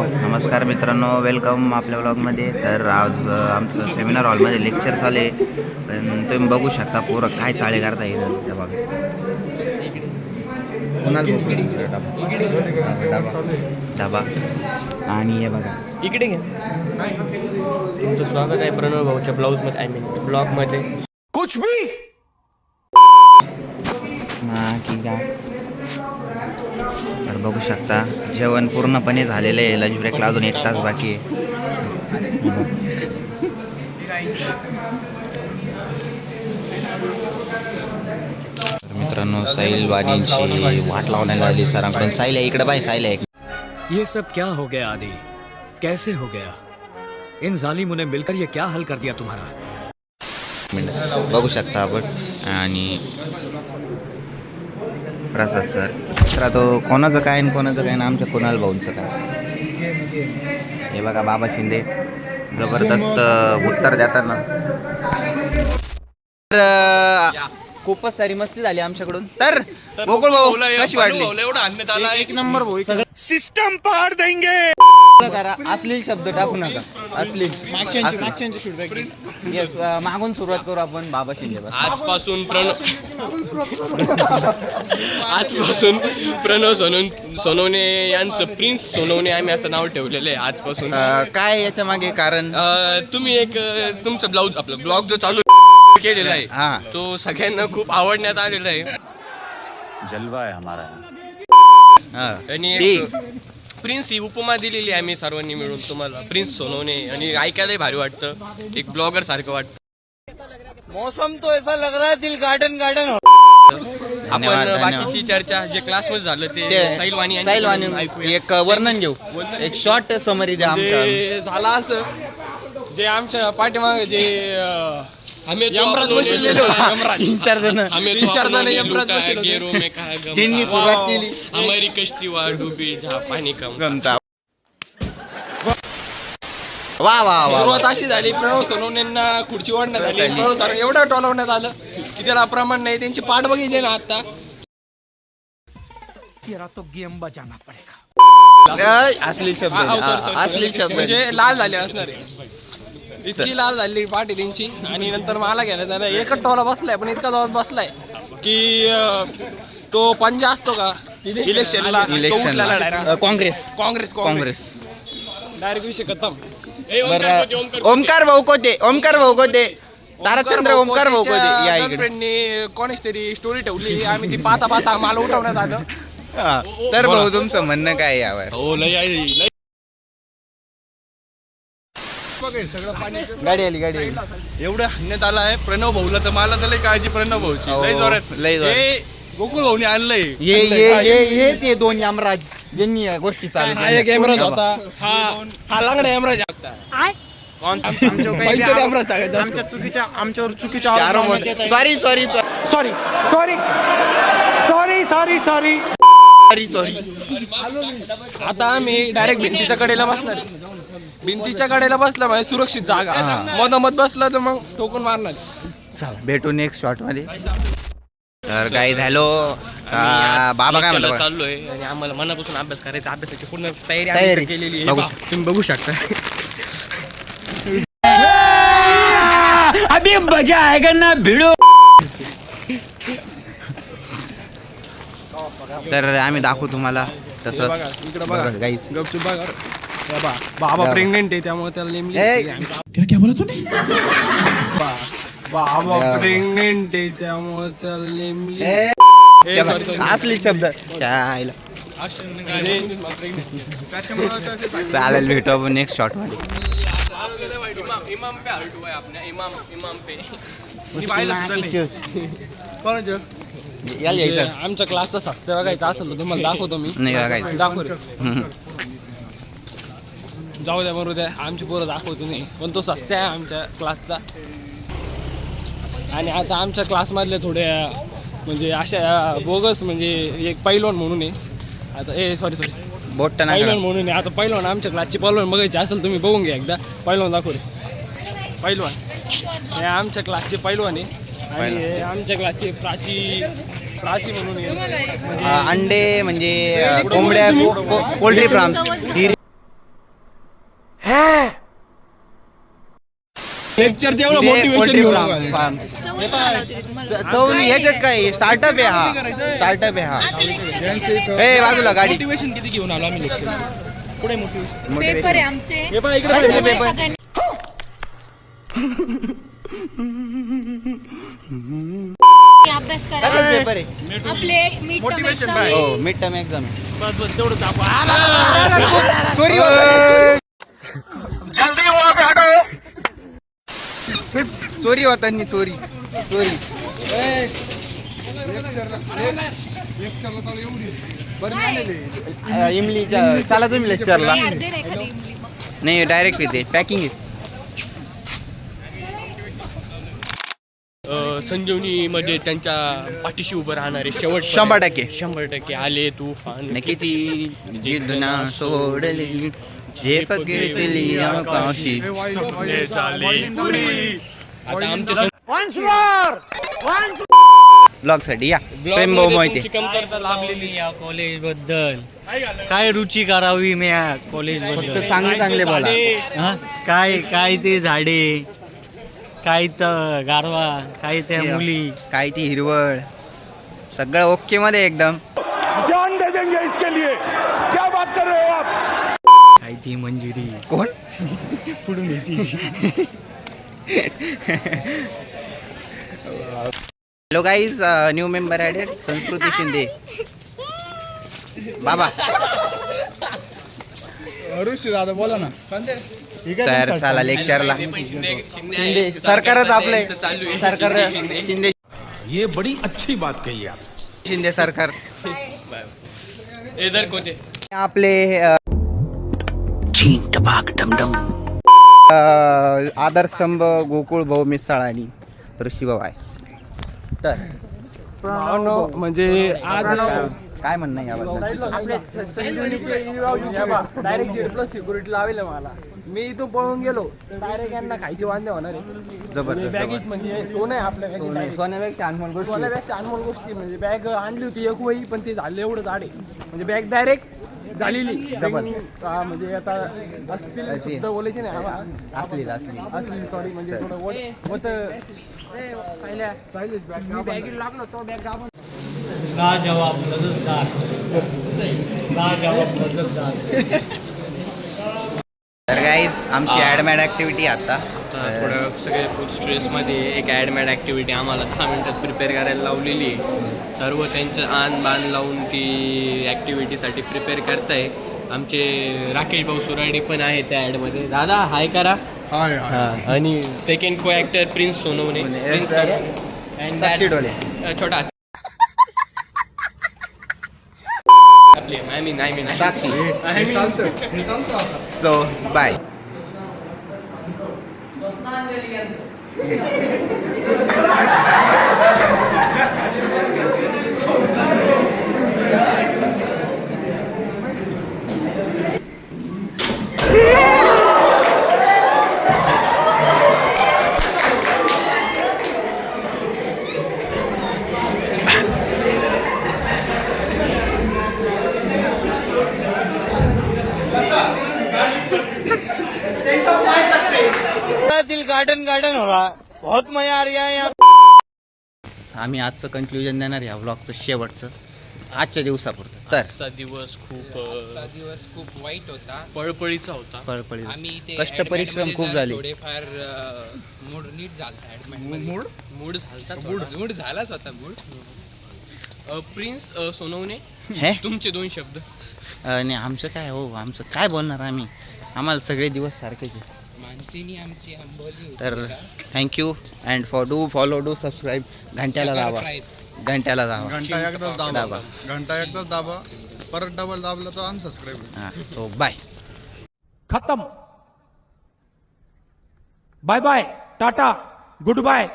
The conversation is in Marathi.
नमस्कार मित्रांनो, वेलकम आपल्या ब्लॉगमध्ये. तर आज आमचं सेमिनार हॉलमध्ये लेक्चर चालू आहे. पण तुम्ही बघू शकता पोरं काय चाळे करता येईल. त्या बघा डबा आणि हे बघा इकडे घे. तुमचं स्वागत आहे प्रणव भाऊच्या ब्लाऊजमध्ये, आय मीन ब्लॉगमध्ये. कुछ भी ठीक आहे. तर बघू शकता जेवण पूर्णपणे झालेलं आहे. लंच ब्रेकला अजून 1 तास बाकी आहे. मित्रांनो, साहिल वाणींची वाट लावण्याला आली सरांकडून. साहिल आहे इकडे, बाय साहिल आहे. ये सब क्या हो गया आदि? कैसे हो गया? इन जालिमों ने मिलकर ये क्या हल कर दिया तुम्हारा? बघू शकता आपण. आणि प्रसाद सर तर तो कोणाचं काय आणि कोणाचं काय ना, आमच्या कुणाल भाऊंचं काय. हे बघा बाबा शिंदे जबरदस्त उत्तर देताना. तर खूपच सारी मस्ती झाली आमच्याकडून. तर गोकुळ भाऊ कशी वाटली? एक नंबर भाऊ. सिस्टम पार देंगे. करा, अश्लील शब्द टाकू नका. अश्लील येस. मागून सुरुवात करू आपण बाबा शिंदे. आजपासून प्रणव सोनवणे यांचं प्रिन्स सोनवणे आम्ही असं नाव ठेवलेलं आहे आजपासून. काय याच्या मागे कारण? तुम्ही एक तुमचा ब्लाऊज, आपला ब्लॉग जो चालू केलेला आहे तो सगळ्यांना खूप आवडण्यात आलेला आहे. जलवा आहे हमारा. आणि प्रिन्स ही उपमा दिलेली आहे आम्ही सर्वांनी मिळून तुम्हाला, प्रिन्स सोनवणे. आणि ऐकायलाही भारी वाटतं, एक ब्लॉगर सारखं वाटतं. मौसम तो ऐसा लग रहा है दिल गार्डन गार्डन हो. आपण बाकीची चर्चा जे क्लासमध्ये झालं ते साहिल वाणी एक वर्णन घेऊ, एक शॉर्ट समरी द्या. झाला असं जे आमच्या पाठीमागे जे यमराज बसलेले होते, 3-4 जण यमराज बसलेले, त्यांनी सुरुवात केली. हमारी कश्ती वा डुबी जहा पाणी कम. वा वा वा. सुरुवात अशी झाली, प्रणव सोनवणेंना खुर्ची वाढण्यात आली. प्रणव सर एवढं टोलवण्यात आलं की त्याला प्रमाण नाही. त्यांची पाठ बघितली ना आता, असली शब्द, असली शब्द म्हणजे लाल झाले असणार आहे. इतकी लाल झाली पाठ आहे त्यांची. आणि नंतर मला घ्यायला त्याला एकच टोला बसलाय, पण इतका जवळ बसलाय की तो पंजा असतो का इलेक्शनला, काँग्रेस डायरेक्ट विषय खतम. ओमकार भाऊ कोते ताराचंद्र ओमकार भाऊ कोते या इकडे. फ्रेंडनी कोणीच तरी स्टोरी ठेवली, आम्ही ती पाहता पाहता मला उठवण्यात आलं. तर भाऊ तुमचं म्हणणं काय यावर? हो, लय गाडी आली एवढं हाणण्यात आलं आहे प्रणव भाऊला. तर मला तर लय काळजी प्रणव भाऊची, लय जोरात. गोकुळ भाऊने आणलंय हे ते 2 यमराज ज्यांनी या गोष्टी चालू. हा एक यमराज होता, हा लांगडा यमराज होता. आमच्यावर चुकीच्या सॉरी. आता आम्ही डायरेक्ट भिंतीच्या कडेला बसणार. भिंतीच्या कडेला बसला म्हणजे सुरक्षित जागा. मधोमध बसला तर मग ठोकून मारणार. चला भेटू नेक्स्ट शॉट मध्ये. तर काय झालो बाबा काय म्हणतो? चाललोय आणि आम्हाला मनापासून अभ्यास करायचा, अभ्यासाची पूर्ण तयारी केलेली आहे. तुम्ही बघू शकता. अभी मजा आएगा ना भिड़ो. तर आम्ही दाखवू तुम्हाला तसं. इकडे बघा गाईस, गपचूप बघा. बाबा प्रेग्नेंट आहे त्यामुळे त्याला नेमली. क्या बोला तूने? बाबा प्रेग्नेंट आहे त्यामुळे त्याला नेमली. असली शब्द चालेल. भेटू आपण नेक्स्ट शॉट मध्ये. इमाम पे हर्ट हुआ है आपने, इमाम पे. आमच्या क्लासचा सस्ते बघायचा असेल तर तुम्हाला दाखवतो मी. नाही बघायचं. दाखव रे. जाऊ द्या, बरोबर द्या, आमची पोरं दाखवतो नाही, पण तो सस्त्या आहे आमच्या क्लासचा. आणि आता आमच्या क्लासमधले थोडे म्हणजे अशा बोगस, म्हणजे एक पैलवान म्हणून आहे आता. सॉरी बोट पैलवान म्हणून आहे आता. पैलवान आमच्या क्लासची पैलवान बघायची असेल तुम्ही बघून घ्या एकदा. पैलवान दाखव रे. पैलवान हे आमच्या क्लासचे पैलवान आहे. आणि आमच्या क्लासचे प्राची म्हणून आहे. अंडे म्हणजे कोंबड्या, पोल्ट्री फार्म्स. लेक्चर तेवढं मोटिवेशन चव ह्याच्यात काय स्टार्टअप आहे हा, स्टार्टअप आहे हा. ए बाजूला गाडी. मोटिवेशन किती घेऊन आलो आम्ही लेक्चर पुढे मोटिवेशन पेपर आहे आमचे हे बघा इकडे त्याच्यामुळे पेपर सगळ्यांनी अभ्यास करा. पेपर आहे. आपले Motivation मीट बाय. हो मिड टर्म एक्झाम. बस बस तेवढं दाखवा चोरी होता, चोरी होतानी चोरी चोरी. इमलीच्या चला तुम्ही लेक्चरला. अर्धे नाही खाली इमली मग. नाही डायरेक्ट येते पॅकिंग आहे. संजीवनी मध्ये त्यांच्या पाठीशी उभं राहणारे शेवट 100% आले तुफान किती जिद्द ना सोडली झेप घेतली आकाशी. आता आमच्या ब्लॉग साठी या प्रेमभाऊ मोहिते. कमतरता लाभलेली या कॉलेज बद्दल काय रुची करावी मी या कॉलेज फक्त बद्दल चांगले चांगले बोला. हा? काय काय ते झाडे, काय तर गारवा, काय त्या मुली, काय ती हिरवळ, सगळं ओके मध्ये एकदम. काय ती मंजिरी कोण पुढून येते. Hello guys, new member added संस्कृती शिंदे. बाबा ऋषी दादा बोला ना. तर चला लेक्चरला. शिंदे सरकारच आपले सरकार. शिंदे ये बड़ी अच्छी बात कही आप. शिंदे सरकार इधर कोते आपले आदरस्तंभ गोकुळ भाऊ मिसाळ आणि ऋषीभाऊ आहे. तर म्हणजे आज काय म्हणणं आहे याबद्दल? डायरेक्ट Z+ सिक्युरिटी लावेल मला. मी इथून पळून गेलो डायरेक्ट यांना खायचे वांदे होणार आहे. जबरदस्त बॅगेत म्हणजे सोनं आहे आपल्या बॅगेत. सोन्यापेक्षा अनमोल गोष्टी. सोन्यापेक्षा अनमोल गोष्टी म्हणजे बॅग आणली होती एक वही, पण ते झाले एवढं जाडे म्हणजे बॅग डायरेक्ट झालेली. म्हणजे आता असतील शब्द बोलायचे नाही असली असली असली सॉरी म्हणजे थोडं होत बॅगेत लागलो तो बॅग गाभून. लाजवाब मदतगार, लाजवाब मदतगार. तर गाईज आमची ॲडमॅड ॲक्टिव्हिटी आता थोडं सगळे फुल स्ट्रेसमध्ये एक ॲडमॅड ॲक्टिव्हिटी आम्हाला 10 मिनिटात प्रिपेअर करायला लावलेली आहे. सर्व त्यांचं आन बाण लावून ती ॲक्टिव्हिटीसाठी प्रिपेअर करताय. आमचे राकेश भाऊ सुराडे पण आहे त्या ॲडमध्ये. दादा हाय करा. हां आणि सेकंड को actor Prince Sonawane, Prince Sakshi Dole. छोटा आपले I mean Sakshi. So bye. दिल गार्डन गार्डन हो रहा, बहुत मजा आ रहा है यहाँ. आम्ही आजचं कन्क्लुजन देणार या व्लॉगचं शेवटचं आजच्या दिवसापुरतं. तर आजचा दिवस खूप वाईट होता, पळपळीचा होता. पळपळी आम्ही ते कष्ट परिश्रम खूप झाले. थोडेफार मूड नीट झालता ऍडमिट मूड झालता मूड झालाच होता मूड. प्रिन्स सोनवणे हे तुमचे 2 शब्द. आणि आमचं काय हो, आमचं काय बोलणार आम्ही, आम्हाला सगळे दिवस सारखेच आहे. मानसीनी आमची आंबोली होती तर का? Thank you and follow do subscribe. घंट्याला दाबा, घंट्याला दाबा. घंटा एकदाच दाबा, दाबा. घंटा एकदाच दाबा, परत डबल दाबलं तर अनसबस्क्राईब. हां सो बाय. खत्म. Bye bye, tata, good bye.